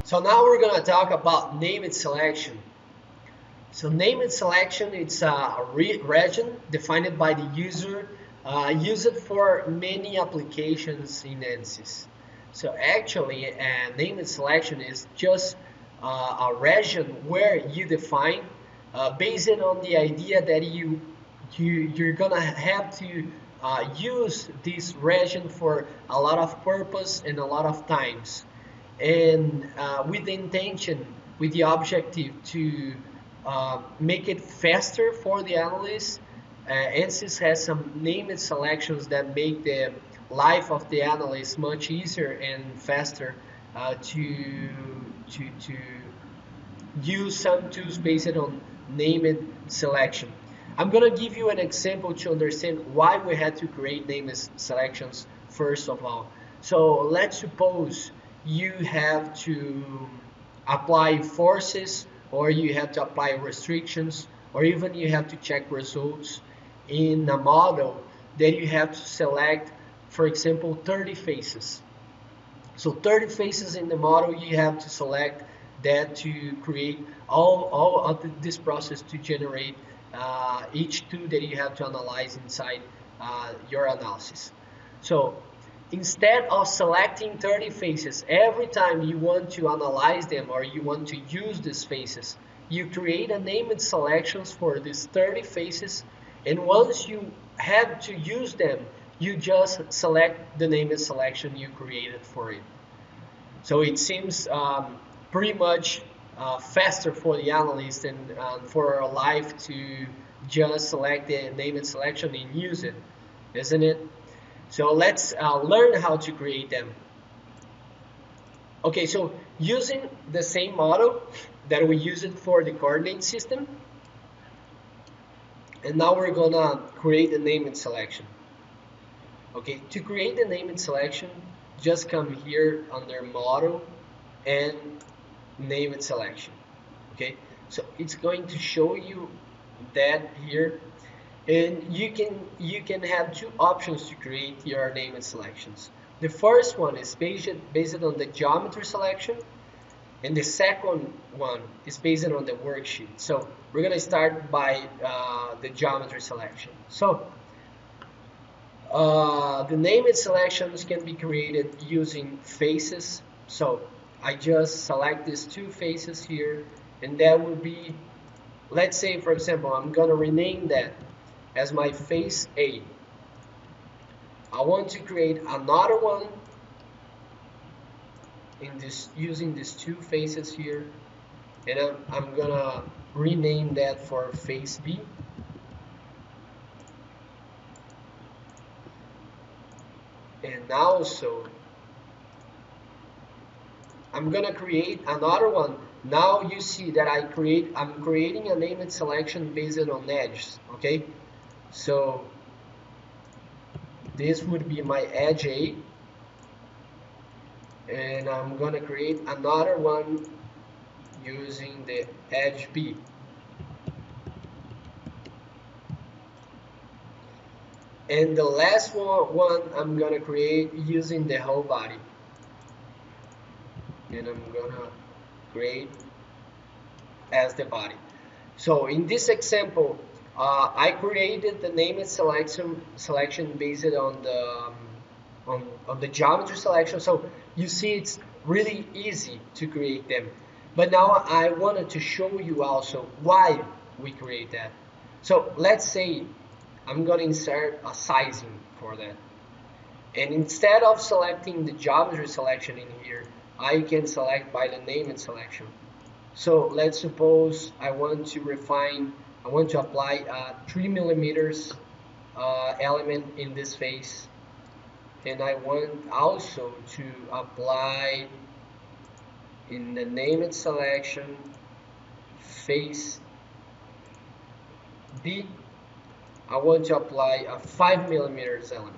So now we're going to talk about named selection. So named selection, it's a region defined by the user, used for many applications in Ansys. So actually, named selection is just a region where you define based on the idea that you're gonna have to use this region for a lot of purpose and a lot of times, and with the intention, with the objective to make it faster for the analyst. Ansys has some named selections that make the life of the analyst much easier and faster to use some tools based on named selection. I'm gonna give you an example to understand why we had to create named selections first of all. So let's suppose you have to apply forces, or you have to apply restrictions, or even you have to check results in a model that you have to select, for example, 30 faces. So 30 faces in the model, you have to select that to create all of this process to generate each tool that you have to analyze inside your analysis. So instead of selecting 30 faces every time you want to analyze them or you want to use these faces, you create a named selections for these 30 faces, and once you have to use them, you just select the named selection you created for it. So it seems pretty much faster for the analyst and for our life to just select the named selection and use it, isn't it? So let's learn how to create them. Okay, so using the same model that we used for the coordinate system, and now we're gonna create a named selection. Okay, to create the named selection, just come here under model and named selection. Okay, so it's going to show you that here, and you can have two options to create your named selections. The first one is based on the geometry selection, and the second one is based on the worksheet. So we're gonna start by the geometry selection. So the named selections can be created using faces. So I just select these two faces here, and that will be, let's say for example, I'm gonna rename that as my face A. I want to create another one in this using these two faces here, and I'm gonna rename that for face B. And also I'm gonna create another one. Now you see that I'm creating a named selection based on edges. Okay, so this would be my edge A, and I'm gonna create another one using the edge B. And the last one I'm gonna create using the whole body, and I'm gonna create as the body. So in this example, I created the named selection based on the geometry selection. So you see, it's really easy to create them. But now I wanted to show you also why we create that. So let's say I'm going to insert a sizing for that. And instead of selecting the geometry selection in here, I can select by the named selection. So let's suppose I want to apply a 3 millimeters element in this face, and I want also to apply in the named selection face B. I want to apply a 5 millimeters element.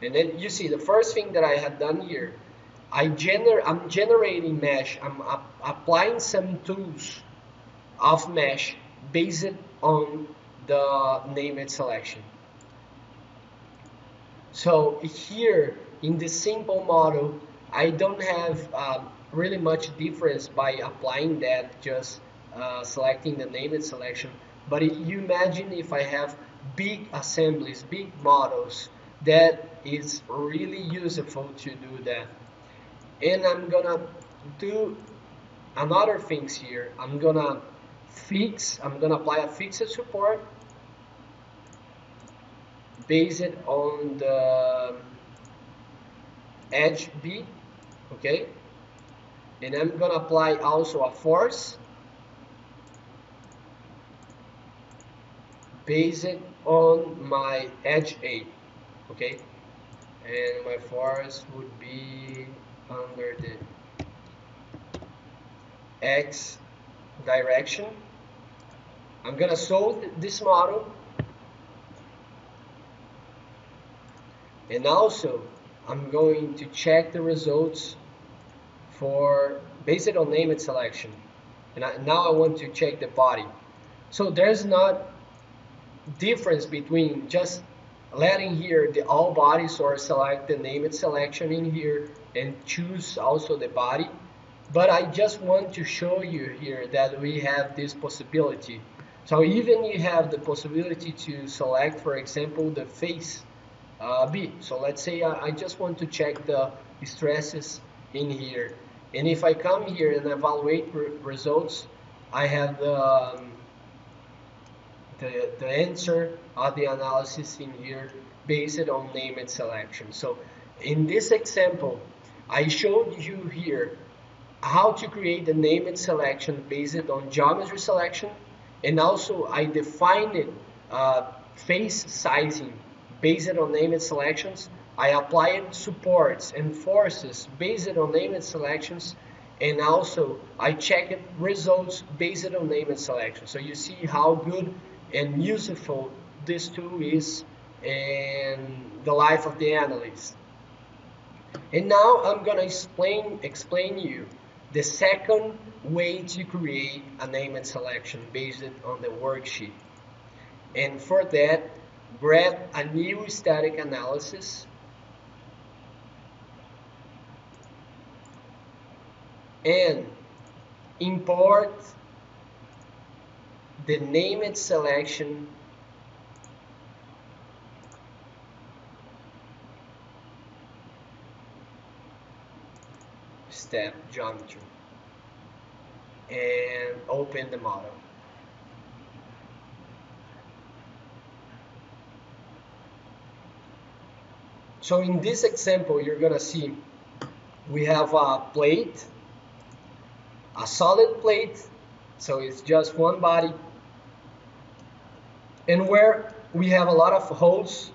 And then you see the first thing that I had done here, I'm generating mesh. I'm applying some tools of mesh based on the named selection. So here in this simple model, I don't have really much difference by applying that, just selecting the named selection. But you imagine if I have big assemblies, big models, that is really useful to do that. And I'm gonna do another things here. I'm gonna apply a fixed support based on the edge B, okay? And I'm gonna apply also a force based on my edge A, okay? And my force would be under the X direction. I'm gonna solve this model, and also I'm going to check the results for based on named selection. And now I want to check the body. So there's not difference between just letting here the all bodies or select the named selection in here and choose also the body. But I just want to show you here that we have this possibility. So even you have the possibility to select, for example, the face B. So let's say I just want to check the stresses in here. And if I come here and evaluate results, I have the answer of the analysis in here based on named selection. So in this example, I showed you here how to create a named selection based on geometry selection, and also I defined it face sizing based on named selections. I applied supports and forces based on named selections, and also I checked results based on named selections. So you see how good and useful this tool is in the life of the analyst. And now I'm gonna explain you the second way to create a named selection based on the worksheet. And for that, grab a new static analysis and import the named selection step geometry and open the model. So in this example, you're gonna see we have a plate, a solid plate, so it's just one body, and where we have a lot of holes.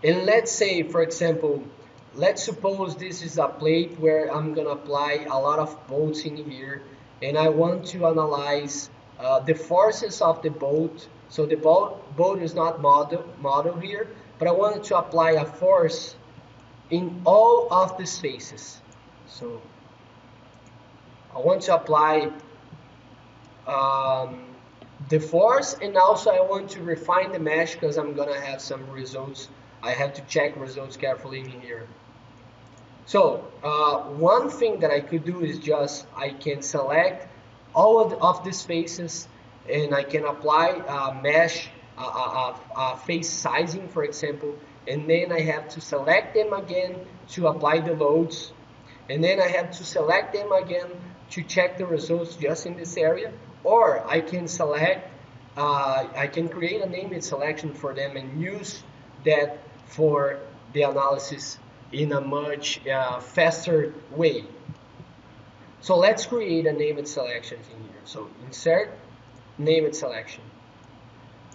And let's say, for example, let's suppose this is a plate where I'm gonna apply a lot of bolts in here, and I want to analyze the forces of the bolt. So the bolt is not model here, but I wanted to apply a force in all of the spaces. So I want to apply the force, and also I want to refine the mesh because I'm gonna have some results. I have to check results carefully in here. So one thing that I could do is just I can select all of these faces, and I can apply mesh face sizing, for example, and then I have to select them again to apply the loads, and then I have to select them again to check the results just in this area. Or I can select, I can create a named selection for them and use that for the analysis in a much faster way. So let's create a named selection in here. So insert named selection.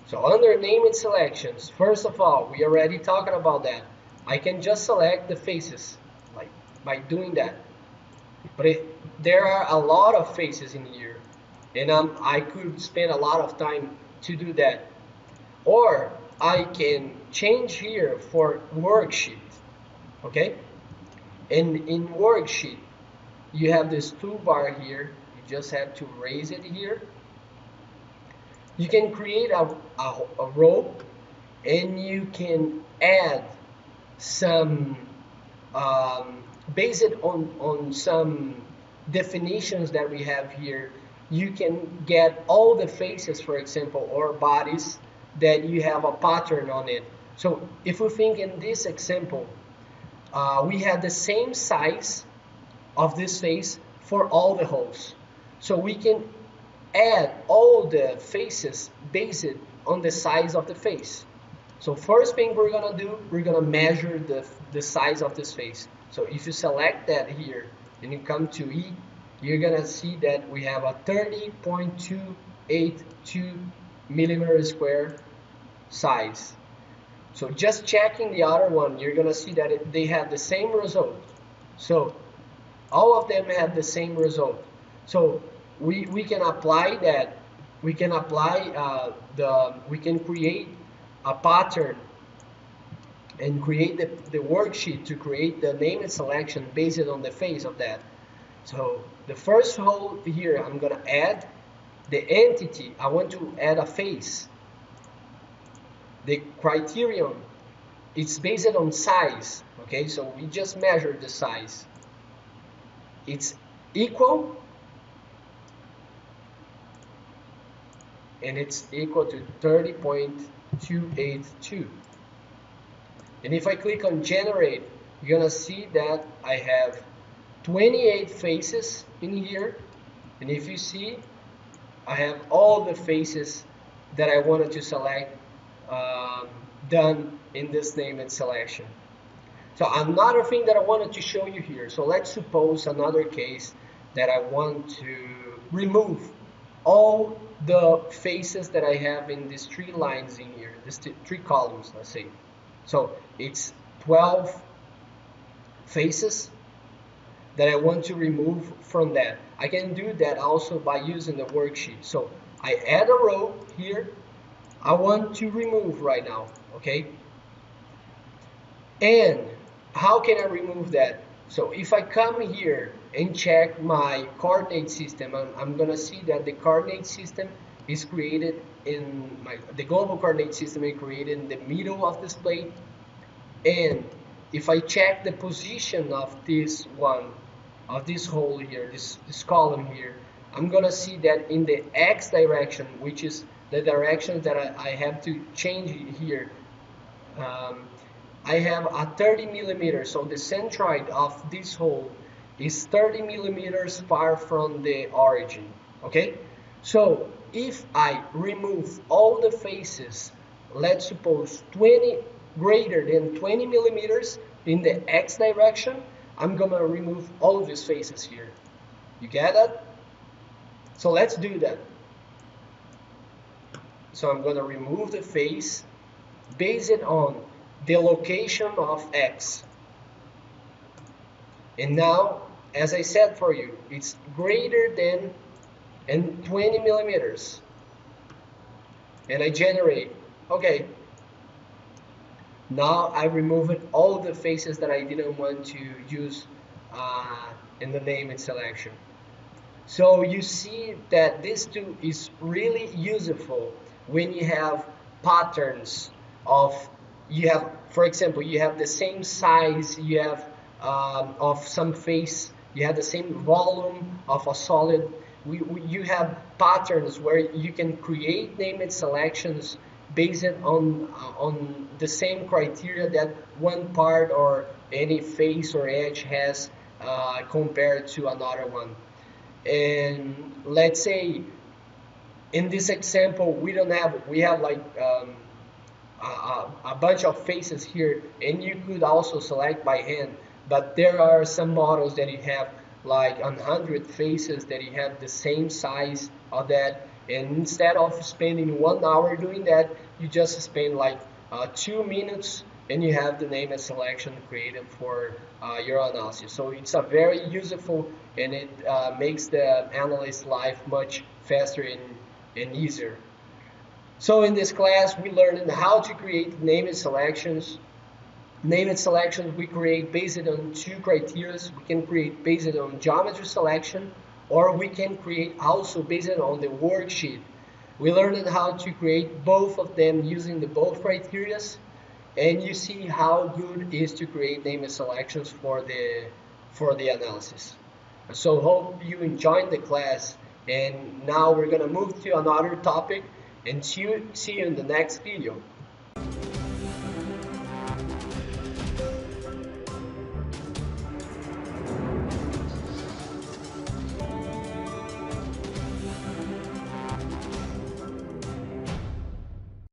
So under named selections, first of all, we already talking about that. I can just select the faces, like by doing that. But there are a lot of faces in here, and I could spend a lot of time to do that. Or I can change here for worksheet, okay? And in worksheet, you have this toolbar here. You just have to raise it here. You can create a row, and you can add some based on some definitions that we have here, you can get all the faces, for example, or bodies that you have a pattern on it. So if we think in this example, we have the same size of this face for all the holes. So we can add all the faces based on the size of the face. So first thing we're gonna do, we're gonna measure the size of this face. So if you select that here and you come to E, you're gonna see that we have a 30.282 millimeter square size. So just checking the other one, you're gonna see that they have the same result. So all of them have the same result. So we can apply that. We can apply we can create a pattern and create the worksheet to create the name and selection based on the face of that. So the first hole here, I'm gonna add the entity. I want to add a face. The criterion, it's based on size. Okay, so we just measure the size. It's equal, and it's equal to 30.282. And if I click on generate, you're gonna see that I have 28 faces in here. And if you see, I have all the faces that I wanted to select done in this name and selection. So another thing that I wanted to show you here. So let's suppose another case that I want to remove all the faces that I have in these 3 lines in here, these 3 columns, let's say. So it's 12 faces that I want to remove from that. I can do that also by using the worksheet. So I add a row here. I want to remove right now, okay? And how can I remove that? So if I come here and check my coordinate system, I'm gonna see that the coordinate system is created in the global coordinate system is created in the middle of this plate. And if I check the position of this one, of this hole here, this column here, I'm gonna see that in the X direction, which is the direction that I have to change here, I have a 30 millimeters. So the centroid of this hole is 30 millimeters far from the origin. Okay, so if I remove all the faces, let's suppose 20 greater than 20 millimeters in the X direction, I'm gonna remove all of these faces here. You get that? So let's do that. So I'm gonna remove the face based on the location of X. And now, as I said for you, it's greater than 20 millimeters. And I generate. Okay. Now I removed all the faces that I didn't want to use in the name and selection. So you see that this tool is really useful when you have patterns of, you have, for example, you have the same size, you have of some face, you have the same volume of a solid. You have patterns where you can create name and selections based on the same criteria that one part or any face or edge has compared to another one. And let's say in this example we have like a bunch of faces here, and you could also select by hand, but there are some models that you have like 100 faces that you have the same size of that, and instead of spending 1 hour doing that, you just spend like 2 minutes and you have the name and selection created for your analysis. So it's a very useful, and it makes the analyst's life much faster and easier. So in this class, we learned how to create name and selections. Name and selections we create based on 2 criteria. We can create based on geometry selection, or we can create also based on the worksheet. We learned how to create both of them using the both criteria, and you see how good it is to create name and selections for the for the analysis. So hope you enjoyed the class, and now we're gonna move to another topic and see you in the next video.